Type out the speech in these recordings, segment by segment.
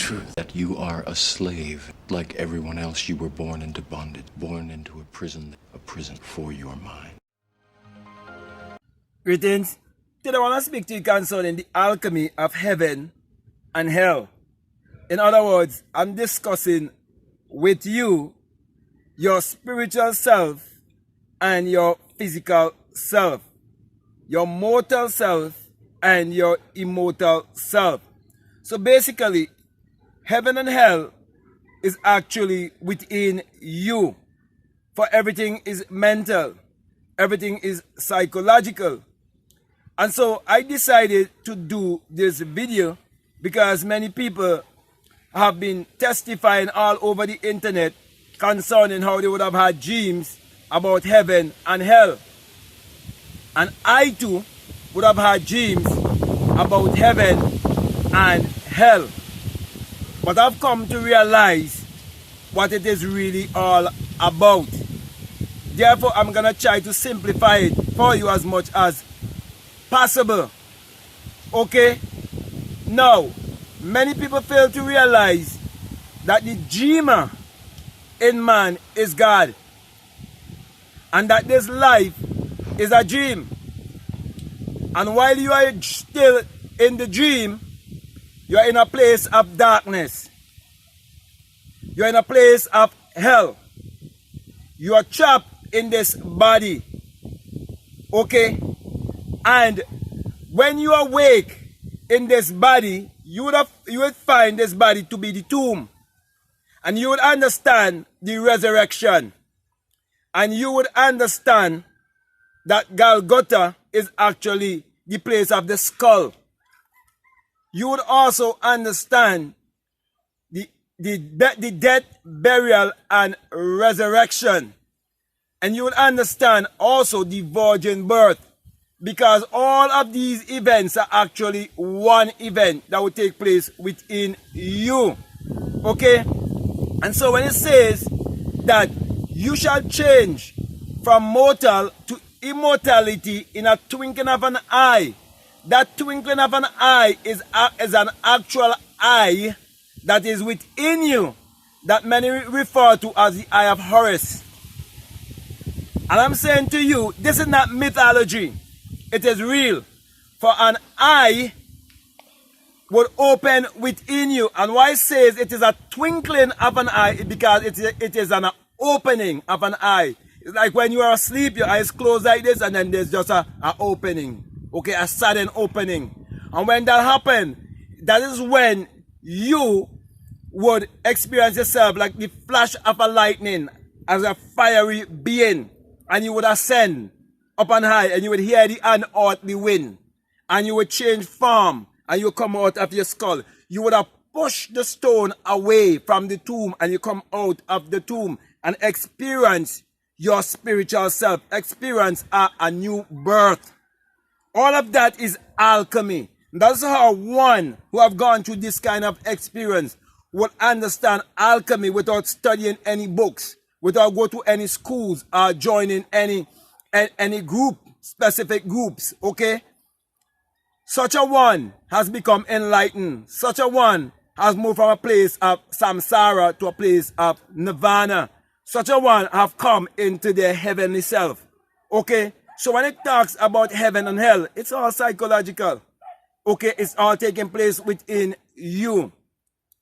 truth that you are a slave. Like everyone else, you were born into bondage, born into a prison for your mind. Greetings. Today I want to speak to you concerning the alchemy of heaven and hell. In other words, I'm discussing with you your spiritual self and your physical self, your mortal self and your immortal self. So basically, heaven and hell is actually within you. For everything is mental, everything is psychological. And so I decided to do this video because many people have been testifying all over the internet concerning how they would have had dreams about heaven and hell. And I too would have had dreams about heaven and hell. But I've come to realize what it is really all about. Therefore, I'm going to try to simplify it for you as much as possible. Okay? Now, many people fail to realize that the dreamer in man is God, and that this life is a dream. And while you are still in the dream, you are in a place of darkness. You are in a place of hell. You are trapped in this body. Okay? And when you awake in this body, you would find this body to be the tomb. And you would understand the resurrection. And you would understand that Golgotha is actually the place of the skull. You would also understand the death, burial, and resurrection. And you would understand also the virgin birth. Because all of these events are actually one event that will take place within you. Okay? And so when it says that you shall change from mortal to immortality in a twinkling of an eye, that twinkling of an eye is an actual eye that is within you, that many refer to as the eye of Horus. And I'm saying to you, this is not mythology. It is real. For an eye would open within you. And why it says it is a twinkling of an eye, because it is an opening of an eye. It's like when you are asleep, your eyes close like this, and then there's just a opening. Okay, a sudden opening. And when that happens, that is when you would experience yourself like the flash of a lightning as a fiery being. And you would ascend up on high, and you would hear the unearthly wind, and you would change form, and you come out of your skull. You would have pushed the stone away from the tomb, and you come out of the tomb and experience your spiritual self, experience a new birth. All of that is alchemy. That's how one who have gone through this kind of experience would understand alchemy without studying any books, without go to any schools or joining any group, specific groups, okay? Such a one has become enlightened. Such a one has moved from a place of samsara to a place of nirvana. Such a one have come into their heavenly self, okay? So when it talks about heaven and hell, it's all psychological, okay? It's all taking place within you.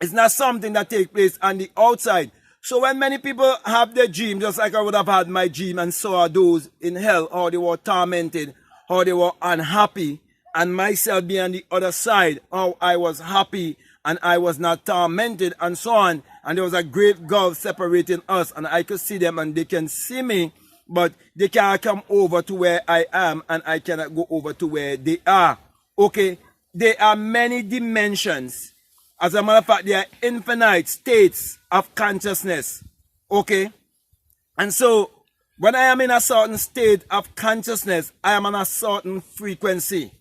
It's not something that takes place on the outside. So when many people have their dream, just like I would have had my dream and saw those in hell, how they were tormented, how they were unhappy, and myself being on the other side, how I was happy and I was not tormented and so on. And there was a great gulf separating us, and I could see them and they can see me, but they can't come over to where I am, and I cannot go over to where they are. Okay, there are many dimensions. As a matter of fact, there are infinite states of consciousness. Okay? And so, when I am in a certain state of consciousness, I am on a certain frequency.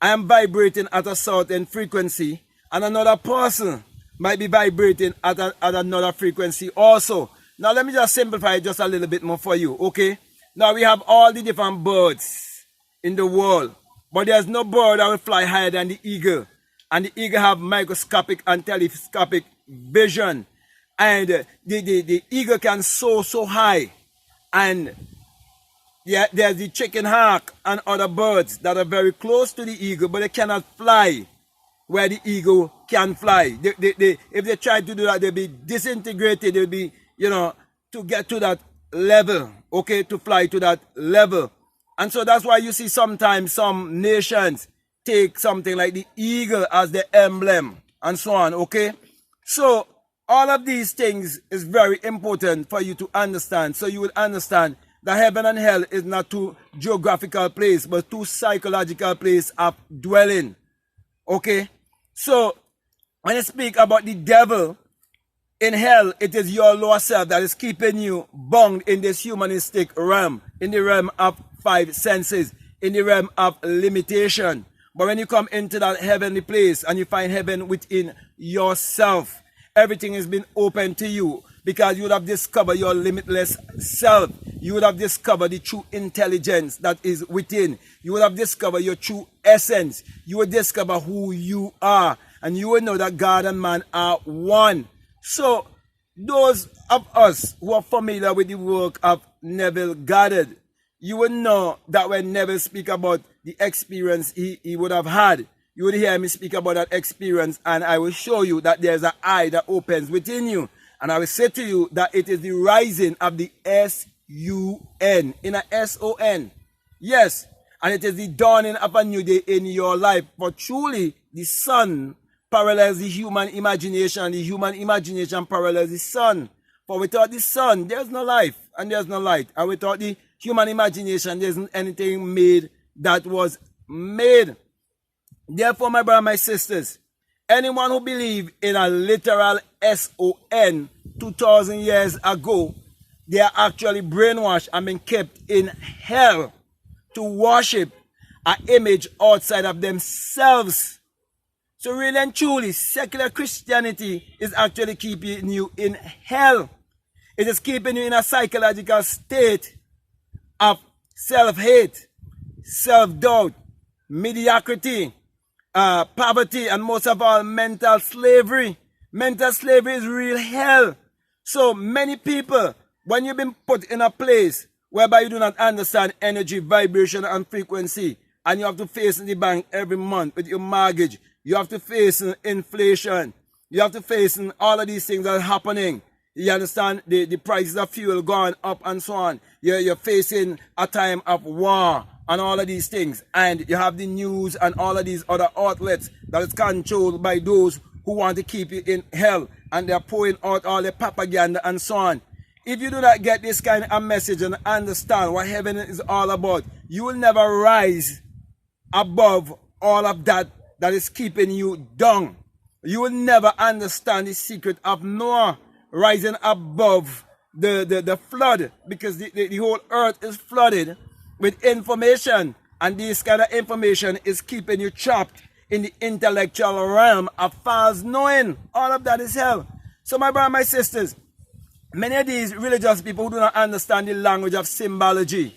I am vibrating at a certain frequency, and another person might be vibrating at another frequency also. Now, let me just simplify it just a little bit more for you. Okay? Now, we have all the different birds in the world, but there's no bird that will fly higher than the eagle. and the eagle have microscopic and telescopic vision, and the eagle can soar so high, and yeah, there's the chicken hawk and other birds that are very close to the eagle, but they cannot fly where the eagle can fly. If they try to do that, they'll be disintegrated. They'll be, to get to that level, okay, to fly to that level. And so that's why you see sometimes some nations take something like the eagle as the emblem and so on, okay? So all of these things is very important for you to understand. So you will understand that heaven and hell is not two geographical places, but two psychological places of dwelling, okay? So when I speak about the devil in hell, it is your lower self that is keeping you bound in this humanistic realm, in the realm of five senses, in the realm of limitation. But when you come into that heavenly place and you find heaven within yourself, everything has been open to you, because you would have discovered your limitless self. You would have discovered the true intelligence that is within. You would have discovered your true essence. You would discover who you are. And you will know that God and man are one. So, those of us who are familiar with the work of Neville Goddard, you will know that when Neville speak about the experience he would have had, you would hear me speak about that experience, and I will show you that there's an eye that opens within you. And I will say to you that it is the rising of the S-U-N, in a S-O-N. Yes, and it is the dawning of a new day in your life. For truly, the sun parallels the human imagination. The human imagination parallels the sun. For without the sun, there's no life and there's no light. And without the human imagination, there isn't anything made that was made. Therefore, my brothers and my sisters, anyone who believes in a literal S-O-N 2,000 years ago, they are actually brainwashed and been kept in hell to worship an image outside of themselves. So really and truly, secular Christianity is actually keeping you in hell. It is keeping you in a psychological state of self-hate, self-doubt, mediocrity, poverty, and most of all, mental slavery. Mental slavery is real hell. So many people, when you've been put in a place whereby you do not understand energy, vibration, and frequency, and you have to face the bank every month with your mortgage, you have to face inflation, you have to face all of these things that are happening. You understand? The prices of fuel going up and so on. You're facing a time of war and all of these things. And you have the news and all of these other outlets that is controlled by those who want to keep you in hell. And they're pouring out all the propaganda and so on. If you do not get this kind of message and understand what heaven is all about, you will never rise above all of that is keeping you down. You will never understand the secret of Noah rising above the flood, because the whole earth is flooded with information, and this kind of information is keeping you trapped in the intellectual realm of false knowing. All of that is hell. So my brothers and my sisters, many of these religious people who do not understand the language of symbology,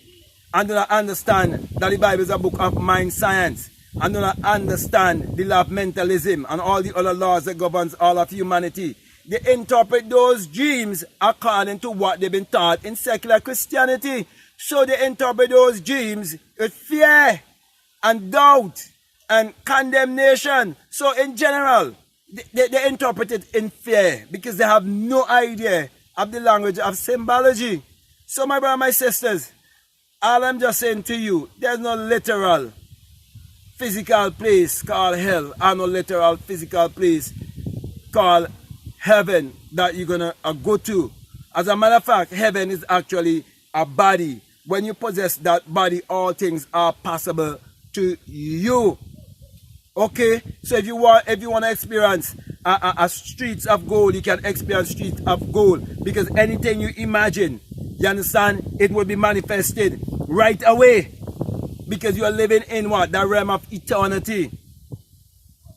and do not understand that the Bible is a book of mind science, and do not understand the law of mentalism and all the other laws that governs all of humanity, they interpret those dreams according to what they've been taught in secular Christianity. So they interpret those dreams with fear and doubt and condemnation. So in general, they interpret it in fear because they have no idea of the language of symbology. So my brothers and my sisters, all I'm just saying to you, there's no literal physical place called hell, or no literal physical place called heaven that you're gonna go to. As a matter of fact, heaven is actually a body. When you possess that body, all things are possible to you. Okay, so if you want to experience a streets of gold, you can experience streets of gold, because anything you imagine, you understand, it will be manifested right away, because you are living in what? The realm of eternity.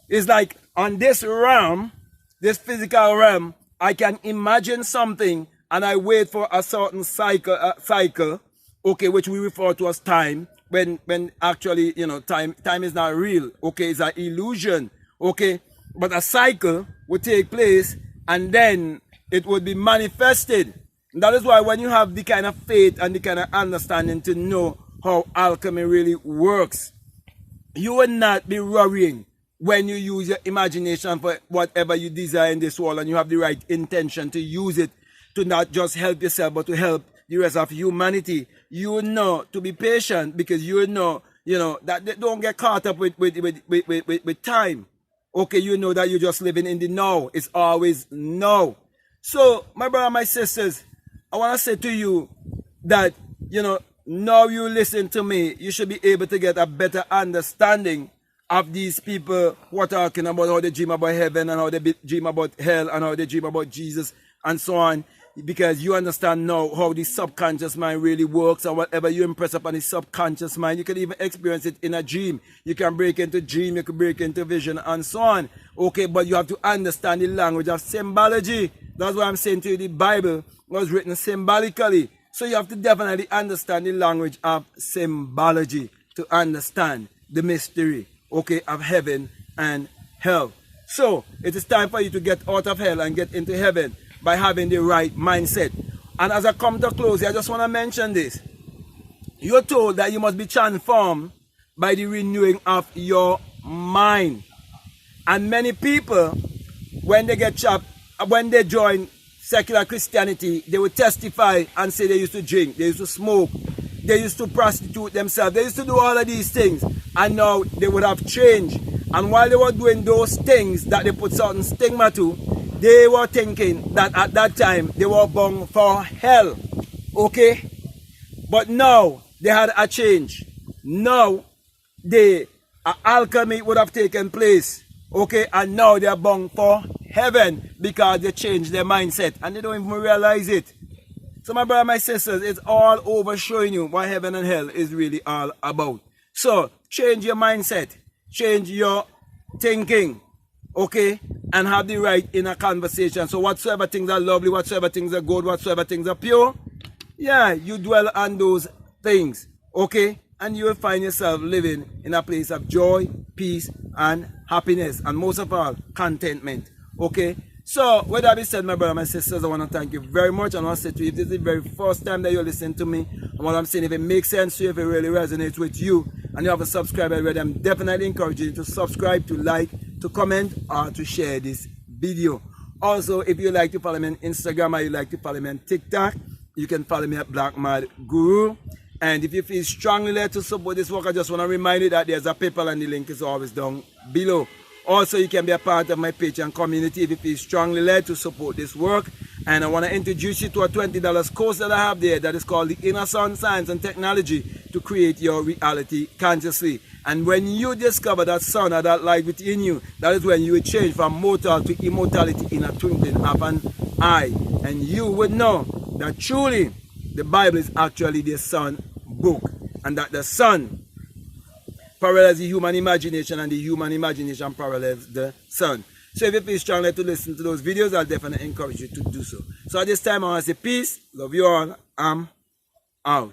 It's like on this realm, this physical realm, I can imagine something and I wait for a certain cycle, okay, which we refer to as time, when actually, time is not real, okay, it's an illusion. Okay, but a cycle would take place and then it would be manifested. That is why when you have the kind of faith and the kind of understanding to know how alchemy really works, you will not be worrying when you use your imagination for whatever you desire in this world, and you have the right intention to use it to not just help yourself but to help the rest of humanity. You know to be patient, because you know that they don't get caught up with time. Okay, you know that you're just living in the now. It's always now. So, my brother, my sisters, I want to say to you that, now you listen to me, you should be able to get a better understanding of these people who are talking about how they dream about heaven and how they dream about hell and how they dream about Jesus and so on. Because you understand now how the subconscious mind really works, and whatever you impress upon the subconscious mind, you can even experience it in a dream. You can break into dream, you can break into vision and so on. Okay, but you have to understand the language of symbology. That's why I'm saying to you, the Bible was written symbolically. So you have to definitely understand the language of symbology to understand the mystery, okay, of heaven and hell. So it is time for you to get out of hell and get into heaven by having the right mindset. And as I come to close, I just want to mention this. You're told that you must be transformed by the renewing of your mind. And many people, when they join secular Christianity, they will testify and say they used to drink, they used to smoke, they used to prostitute themselves, they used to do all of these things, and now they would have changed. And while they were doing those things that they put certain stigma to, they were thinking that at that time they were born for hell. Okay? But now they had a change. Now the alchemy would have taken place. Okay? And now they are born for heaven because they changed their mindset and they don't even realize it. So my brother, my sisters, it's all over showing you what heaven and hell is really all about. So change your mindset. Change your thinking. Okay, and have the right inner conversation. So whatsoever things are lovely, whatsoever things are good, whatsoever things are pure, yeah, you dwell on those things. Okay, and you will find yourself living in a place of joy, peace, and happiness, and most of all, contentment. Okay, so with that being said, my brother, my sisters, I want to thank you very much. And I want to say to you, if this is the very first time that you're listening to me, and what I'm saying, if it makes sense to you, if it really resonates with you, and you have a subscribe already, I'm definitely encouraging you to subscribe, to like, to comment, or to share this video. Also, if you like to follow me on Instagram or you like to follow me on TikTok, you can follow me at Black Mad Guru. And if you feel strongly led to support this work, I just want to remind you that there's a PayPal and the link is always down below. Also, you can be a part of my Patreon community if you feel strongly led to support this work. And I want to introduce you to a $20 course that I have there that is called The Inner Sun, Science and Technology to Create Your Reality Consciously. And when you discover that sun or that light within you, that is when you will change from mortal to immortality in a twinkling of an eye. And you would know that truly the Bible is actually the sun book, and that the sun parallels the human imagination and the human imagination parallels the sun. So if you feel strongly to listen to those videos, I'll definitely encourage you to do so. So at this time, I want to say peace, love you all, I'm out.